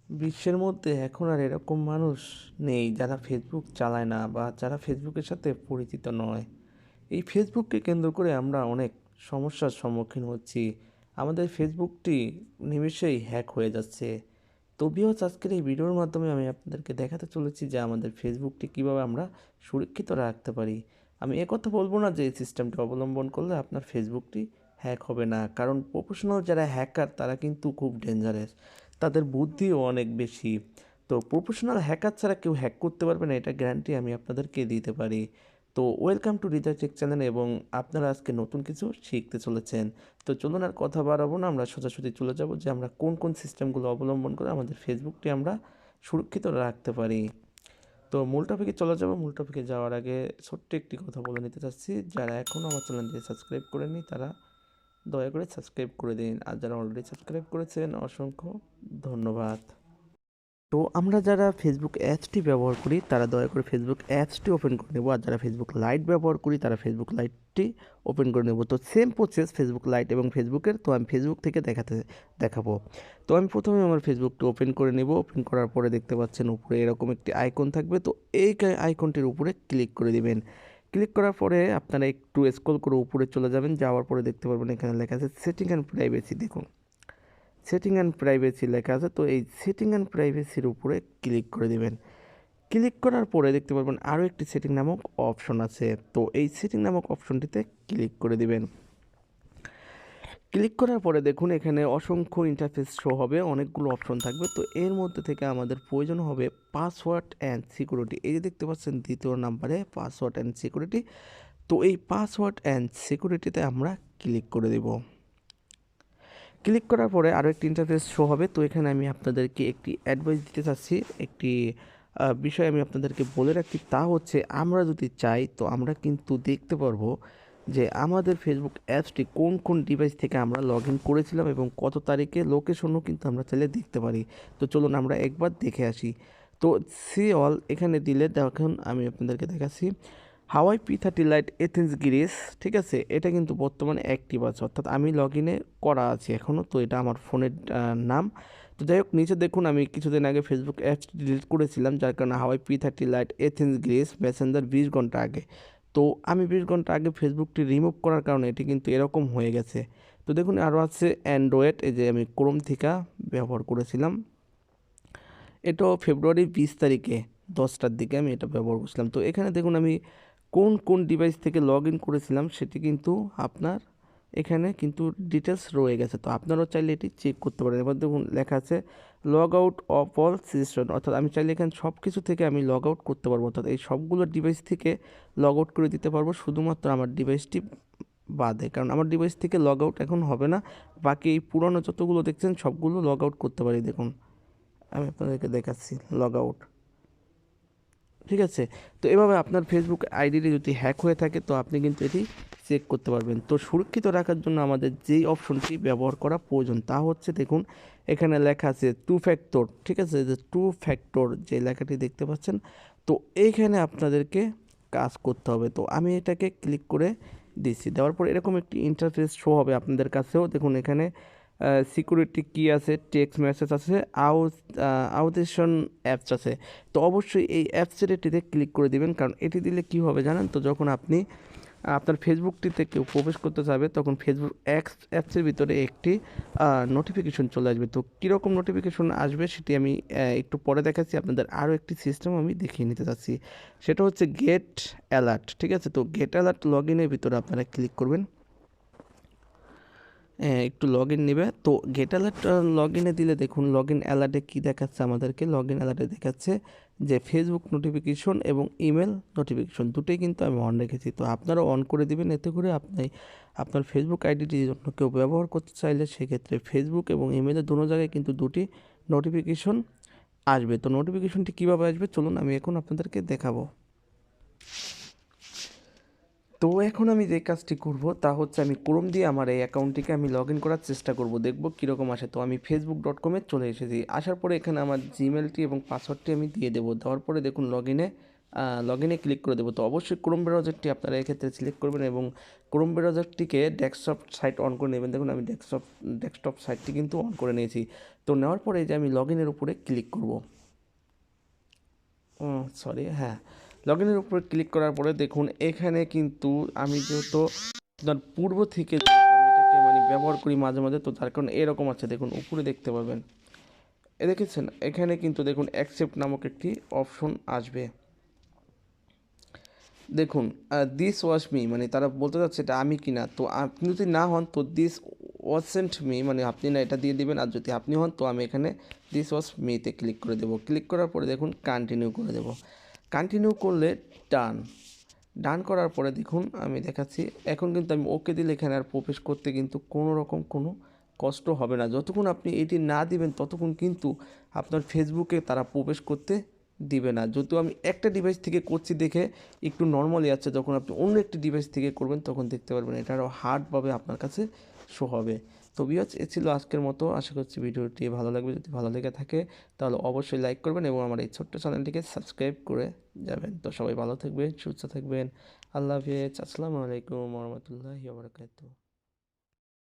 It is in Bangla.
বিশ্বের মধ্যে এখন আর এরকম মানুষ নেই যারা ফেসবুক চালায় না বা যারা ফেসবুকের সাথে পরিচিত নয়। এই ফেসবুককে কেন্দ্র করে আমরা অনেক সমস্যার সম্মুখীন হচ্ছি। আমাদের ফেসবুকটি নিমেষেই হ্যাক হয়ে যাচ্ছে। তো ভিউয়ার্স, আজকের এই ভিডিওর মাধ্যমে আমি আপনাদেরকে দেখাতে চলেছি যে আমাদের ফেসবুকটি কীভাবে আমরা সুরক্ষিত রাখতে পারি। আমি একথা বলবো না যে এই সিস্টেমটি অবলম্বন করলে আপনার ফেসবুকটি হ্যাক হবে না, কারণ প্রফেশনাল যারা হ্যাকার তারা কিন্তু খুব ডেঞ্জারাস, তাদের বুদ্ধিও অনেক বেশি। তো প্রফেশনাল হ্যাকার ছাড়া কেউ হ্যাক করতে পারবে না, এটা গ্যারান্টি আমি আপনাদেরকে দিতে পারি। তো welcome to Hriday tech channel, এবং আপনারা আজকে নতুন কিছু শিখতে চলেছেন। তো চলুন আর কথা বাড়াবো না, আমরা সোজাসুজি চলে যাব যে আমরা কোন কোন সিস্টেমগুলো অবলম্বন করে আমাদের ফেসবুকটি আমরা সুরক্ষিত রাখতে পারি। তো মূল টপিকে চলে যাব। মূল টপিকে যাওয়ার আগে ছোট্ট একটি কথা বলে নিতে চাচ্ছি, যারা এখনও আমার চ্যানেলটি সাবস্ক্রাইব করেনি তারা দয়া করে সাবস্ক্রাইব করে দিন, আর যারা অলরেডি সাবস্ক্রাইব করেছেন অসংখ্য ধন্যবাদ। তো আমরা যারা ফেসবুক অ্যাপসটি ব্যবহার করি তারা দয়া করে ফেসবুক অ্যাপসটি ওপেন করে নেব, আর যারা ফেসবুক লাইট ব্যবহার করি তারা ফেসবুক লাইটটি ওপেন করে নেব। তো সেম প্রসেস ফেসবুক লাইট এবং ফেসবুকের, তো আমি ফেসবুক থেকে দেখাবো। তো আমি প্রথমে আমার ফেসবুকটি ওপেন করে নেব। ওপেন করার পরে দেখতে পাচ্ছেন উপরে এরকম একটি আইকন থাকবে, তো এই আইকনটির উপরে ক্লিক করে দিবেন। ক্লিক করার পরে আপনারা একটু স্ক্রল করে উপরে চলে যাবেন, যাওয়ার পরে দেখতে পারবেন এখানে লেখা আছে সেটিং অ্যান্ড প্রাইভেসি। দেখুন সেটিং অ্যান্ড প্রাইভেসি লেখা আছে, তো এই সেটিং অ্যান্ড প্রাইভেসির উপরে ক্লিক করে দিবেন। ক্লিক করার পরে দেখতে পারবেন আরও একটি সেটিং নামক অপশন আছে, তো এই সেটিং নামক অপশনটিতে ক্লিক করে দিবেন। ক্লিক করার পরে দেখুন এখানে অসংখ্য ইন্টারফেস শো হবে, অনেকগুলো অপশন থাকবে। তো এর মধ্যে থেকে আমাদের প্রয়োজন হবে পাসওয়ার্ড অ্যান্ড সিকিউরিটি। এই যে দেখতে পাচ্ছেন দ্বিতীয় নাম্বারে পাসওয়ার্ড অ্যান্ড সিকিউরিটি, তো এই পাসওয়ার্ড অ্যান্ড সিকিউরিটিতে আমরা ক্লিক করে দেব। ক্লিক করার পরে আরও একটি ইন্টারফেস শো হবে, তো এখানে আমি আপনাদেরকে একটি অ্যাডভাইস দিতে চাচ্ছি, একটি বিষয় আমি আপনাদেরকে বলে রাখি, তা হচ্ছে আমরা যদি চাই তো আমরা কিন্তু দেখতে পারবো যে আমাদের ফেসবুক অ্যাপসটি কোন কোন ডিভাইস থেকে আমরা লগ ইন করেছিলাম এবং কত তারিখে, লোকেশনও কিন্তু আমরা চাইলে দেখতে পারি। তো চলুন আমরা একবার দেখে আসি। তো সি অল এখানে দিলে দেখুন আমি আপনাদেরকে দেখাচ্ছি হাওয়াই P30 লাইট এথেন্স গ্রিস, ঠিক আছে, এটা কিন্তু বর্তমানে অ্যাক্টিভ আছে, অর্থাৎ আমি লগ ইনে করা আছি এখনও, তো এটা আমার ফোনের নাম। তো যাই হোক, নিচে দেখুন আমি কিছুদিন আগে ফেসবুক অ্যাপসটি ডিলিট করেছিলাম, যার কারণে হাওয়াই P30 light Athens Greece Messenger 20 ঘন্টা আগে। তো আমি 20 ঘন্টা আগে ফেসবুকটি রিমুভ করার কারণে এটি কিন্তু এরকম হয়ে গেছে। তো দেখুন আরও আছে অ্যান্ড্রয়েড, এই যে আমি ক্রোম থেকে ব্যবহার করেছিলাম, এটাও ফেব্রুয়ারি 20 তারিখে 10টার দিকে আমি এটা ব্যবহার করছিলাম। তো এখানে দেখুন আমি কোন কোন ডিভাইস থেকে লগ ইন করেছিলাম সেটি কিন্তু আপনার এখানে কিন্তু ডিটেলস রয়ে গেছে, তো আপনারাও চাইলে এটি চেক করতে পারেন। এবার দেখুন লেখা আছে log out of all system, অর্থাৎ আমি চাইলে এখানে সব কিছু থেকে আমি লগ আউট করতে পারবো, অর্থাৎ এই সবগুলো ডিভাইস থেকে লগ আউট করে দিতে পারবো, শুধুমাত্র আমার ডিভাইসটি বাদে, কারণ আমার ডিভাইস থেকে লগ আউট এখন হবে না। বাকি এই পুরনো যতগুলো দেখছেন সবগুলো লগ আউট করতে পারি। দেখুন আমি আপনাদেরকে দেখাচ্ছি লগ আউট, ঠিক আছে। তো এভাবে আপনার ফেসবুক আইডিটি যদি হ্যাক হয়ে থাকে তো আপনি কিন্তু এটি চেক করতে পারবেন। তো সুরক্ষিত রাখার জন্য আমাদের যেই অপশনটি ব্যবহার করা প্রয়োজন তা হচ্ছে, দেখুন এখানে লেখা আছে 2 ফ্যাক্টর, ঠিক আছে, যে 2 ফ্যাক্টর যে লেখাটি দেখতে পাচ্ছেন, তো এইখানে আপনাদেরকে কাজ করতে হবে। তো আমি এটাকে ক্লিক করে দিচ্ছি, দেওয়ার পর এরকম একটি ইন্টারফেস শো হবে আপনাদের কাছেও। দেখুন এখানে সিকিউরিটি কি আছে, টেক্সট মেসেজ আছে, আউথেশন অ্যাপস আছে। তো অবশ্যই এই অ্যাপসের এটিতে ক্লিক করে দিবেন, কারণ এটি দিলে কি হবে জানেন তো, যখন আপনি আপনার ফেসবুকটিতে কেউ প্রবেশ করতে চাবে তখন ফেসবুক অ্যাপসের ভিতরে একটি নোটিফিকেশন চলে আসবে। তো কীরকম নোটিফিকেশন আসবে সেটি আমি একটু পরে দেখাচ্ছি। আপনাদের আরও একটি সিস্টেম আমি দেখিয়ে নিতে চাচ্ছি, সেটা হচ্ছে গেট অ্যালার্ট, ঠিক আছে। তো গেট অ্যালার্ট লগ ইনের ভিতরে আপনারা ক্লিক করবেন, একটু লগ ইন নেবে। তো গেট অ্যালার্ট লগ ইনে দিলে দেখুন লগ ইন অ্যালার্টে কী দেখাচ্ছে আমাদেরকে, লগ ইন অ্যালার্টে দেখাচ্ছে যে ফেসবুক নোটিফিকেশন এবং ইমেল নোটিফিকেশন দুটোই কিন্তু আমি অন রেখেছি। তো আপনারাও অন করে দিবেন, এতে করে আপনি আপনার ফেসবুক আইডিটি অন্য কেউ ব্যবহার করতে চাইলে সেক্ষেত্রে ফেসবুক এবং ইমেলের দোনো জায়গায় কিন্তু দুটি নোটিফিকেশন আসবে। তো নোটিফিকেশনটি কীভাবে আসবে চলুন আমি এখন আপনাদেরকে দেখাবো। তো এখন আমি যে কাজটি করব তা হচ্ছে আমি ক্রোম দিয়ে আমার এই অ্যাকাউন্টটিকে আমি লগ ইন করার চেষ্টা করব, দেখব কীরকম আসে। তো আমি facebook.com-এ চলে এসেছি, আসার পরে এখানে আমার জিমেলটি এবং পাসওয়ার্ডটি আমি দিয়ে দেবো। দেওয়ার পরে দেখুন লগ ইনে লগ ইনে ক্লিক করে দেবো। তো অবশ্যই ক্রোম ব্রাউজারটি আপনারা এক্ষেত্রে সিলেক্ট করবেন এবং ক্রোম ব্রাউজারটিকে ডেস্কটপ সাইট অন করে নেবেন। দেখুন আমি ডেস্কটপ সাইটটি কিন্তু অন করে নিয়েছি। তো নেওয়ার পরে এই যে আমি লগ ইনের উপরে ক্লিক করব, হ্যাঁ, লগ ইনের উপরে ক্লিক করার পরে দেখুন এখানে কিন্তু আমি যেহেতু আপনার পূর্ব থেকে আমি এটাকে মানে ব্যবহার করি মাঝে মাঝে, তো তার কারণে এরকম আছে। দেখুন উপরে দেখতে পাবেন, দেখেছেন এখানে কিন্তু দেখুন অ্যাকসেপ্ট নামক একটি অপশন আসবে। দেখুন দিস ওয়াজ মি, মানে তারা বলতে চাচ্ছে এটা আমি কিনা। তো আপনি যদি না হন তো দিস ওয়াজন্ট মি, মানে আপনি না এটা দিয়ে দিবেন। আর যদি আপনি হন তো আমি এখানে দিস ওয়াজ মিতে ক্লিক করে দেবো। ক্লিক করার পরে দেখুন কন্টিনিউ করে দেবো। কন্টিনিউ করলে ডান করার পরে দেখুন আমি দেখাচ্ছি, এখন কিন্তু আমি ওকে দিলে এখানে আর প্রবেশ করতে কিন্তু কোনো রকম কোনো কষ্ট হবে না। যতক্ষণ আপনি এটি না দিবেন ততক্ষণ কিন্তু আপনার ফেসবুকে তারা প্রবেশ করতে দিবে না। যদিও আমি একটা ডিভাইস থেকে করছি দেখে একটু নর্মালি আছে, যখন আপনি অন্য একটি ডিভাইস থেকে করবেন তখন দেখতে পারবেন এটা আরও হার্ডভাবে আপনার কাছে শো হবে। তো ভিউয়ার্স, এ ছিল আজকের মতো। আশা করছি ভিডিওটি ভালো লাগবে। যদি ভালো লেগে থাকে তাহলে অবশ্যই লাইক করবেন এবং আমার এই ছোট্ট চ্যানেলটিকে সাবস্ক্রাইব করে যাবেন। তো সবাই ভালো থাকবেন, সুস্থ থাকবেন। আল্লাহ হাফেজ। আসসালামু আলাইকুম ওয়া রাহমাতুল্লাহি ওয়া বারাকাতুহু।